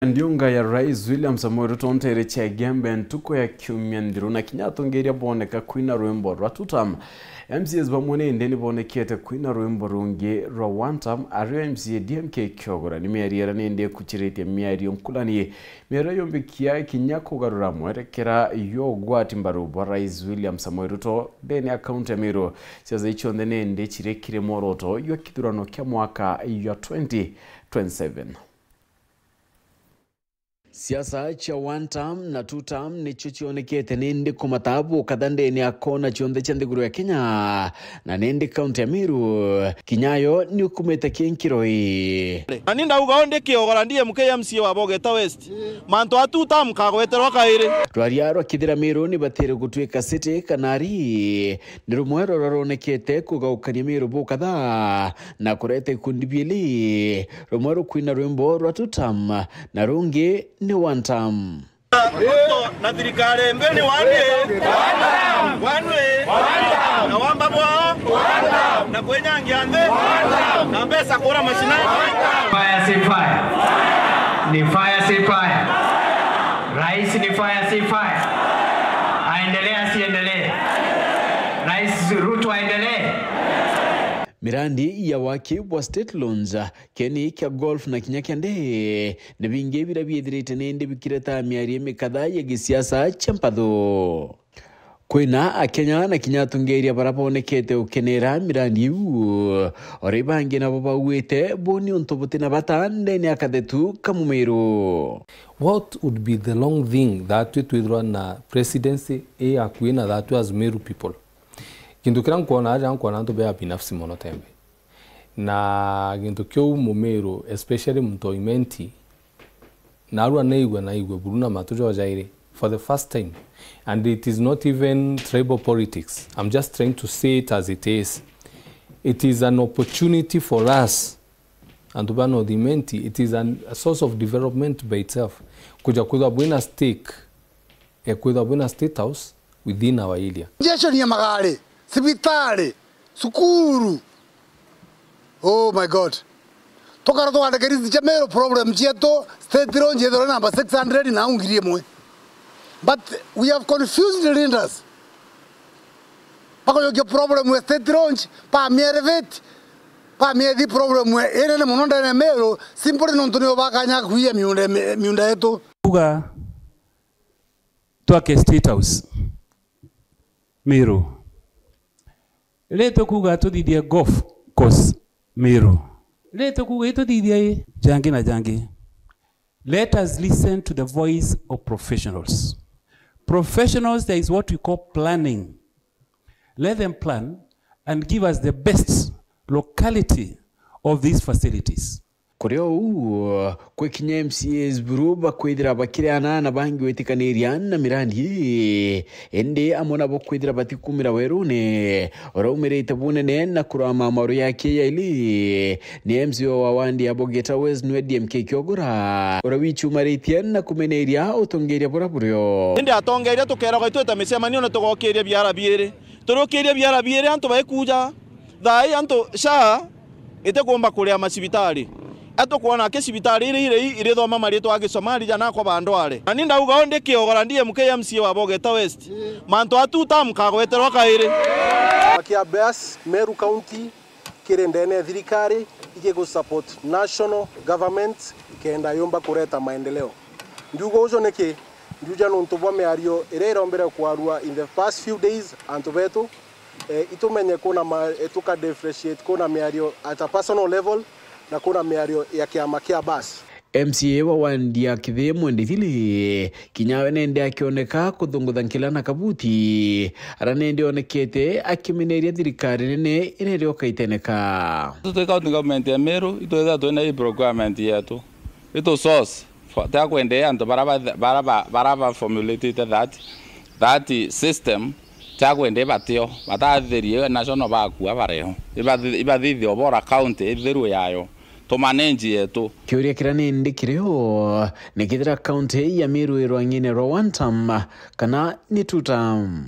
Ndiunga ya Rais William Samoei Ruto ntere chegembe ntuko ya kiumyandiru na kinyatongeria boneka kwina rwimbo rwa tutam. MCs bamwone ndeni bonekete kwina rwimbo rungi rwa wantam ario MCA DMK Kyogora nimeriera nende kuchirete miario nkulani miario yombikia kinyakugarura mwerekera yo gwati mbarubo Rais William Samoei Ruto deni account emiro siaza icho nende chirekire moroto yo kidurano kya mwaka ya 2027. Siasa cha one term na two term ni chuchionekete nende kumatabu kadhande ni akona chionde chande guru ya Kenya na nende county ya Miru kinyayo ni ukumeta kienkiroi aninda ugaonde Kyogora ndiye MCA wa Bogeta West manto atu term kagweterwa kaire twariaro kidira Miru ni batere gutweka city kanari ni rumwero raronekete kugaukania Miru bukadha na kurete kundibili rumwero kwina rwimbo rwa two term na rungi ni one term. Na thirikari mbeni one way na wamba bwa na kwenyangia nde na pesa kura mashina fire si fire ni fire si fire rais ni fire si fire aendelea siendelee Rais Ruto aendelee. Mirandi ya waki wa state loans keni kia golf na kinyaki ande na binge vira biedrite nende bikireta miari mikadha ya gisiasa champadho kwina akenya na kinyatungeria barabonekete ukenera mirandi yu oribange na baba uete boni ontobote na batande ni akadetu kamumero. What would be the long thing that we withdraw na presidency akwina that was Meru people? Kintu kira nkuona aja nkuona nto bea binafsi mono tembe na kintu kyo Mumeru especially mtoimenti narua na igwe buruna matujo jaire for the first time, and it is not even tribal politics. I'm just trying to say it as it is. It is an opportunity for us and to bano dimenti. It is a source of development by itself. Kuja kuda buena stake kuda buena state house within our area. Jesho ni magari sibitari, sukuru. Oh my God. Tokara to adagarizi chamero problem cheto state loan cheto number 600 na ungirie mwe. But we have confused the lenders. Pako yoke problem with state loan pa mierevet pa miedi problem we ene mononda na mero simple non tunio bakanya kuia miunda yetu. Kuga toke state house. Miru. Leto kuga to didia golf course Miru. Leto kuga to didia jangi na jangi. Let us listen to the voice of professionals. Professionals, there is what we call planning. Let them plan and give us the best locality of these facilities. Kureo kwe kinya MCAs buruba kwidira bakiriana na bangi wetikaniria na mirandi ende amona bo kwidira batikumira werune ora umerete bunene na kurama maru yake yaili ni MCA wa wandi ya Bogeta West no DMK Kyogora ora wichu maretian na kumeneria otongeria buraburyo ende atongeria tukera kwa tweta misemanio na tugokeria biara biere turokeria biara biere anto baikuja thai anto sha ite kuomba kuria masibitari ato kuona ke sibitari ire thoma marito age Somali jana kwa bandware aninda ugaonde Kyogora ndiye MCA wa Bogeta West manto atu tam kagweterwa kaire akia best Meru County kirendene thirikari ike go support national government ikenda yomba kureta maendeleo ndugo uzo neke nduja no ntobwa meario irerombere kwarua in the past few days antobeto itumenye kuna etuka differentiate kuna meario at a personal level na kuna meario ya kiama kia basi. MCA wa wandi ya kithe mwendithili kinyawe nende akioneka kuthungutha nkila na kabuti ara nende onekete akimeneria thirikari nene inerioka iteneka tuto county government ya Meru itoza tuena hii procurement yetu ito source ta kuendea ndo baraba formulated that system ta kuendea batio batatherie national baku abareho ibathithio obora county itheru yayo to manage yetu kiuria kirani ndikireo nikithira county ya Meru irwangine ro one term kana ni two term.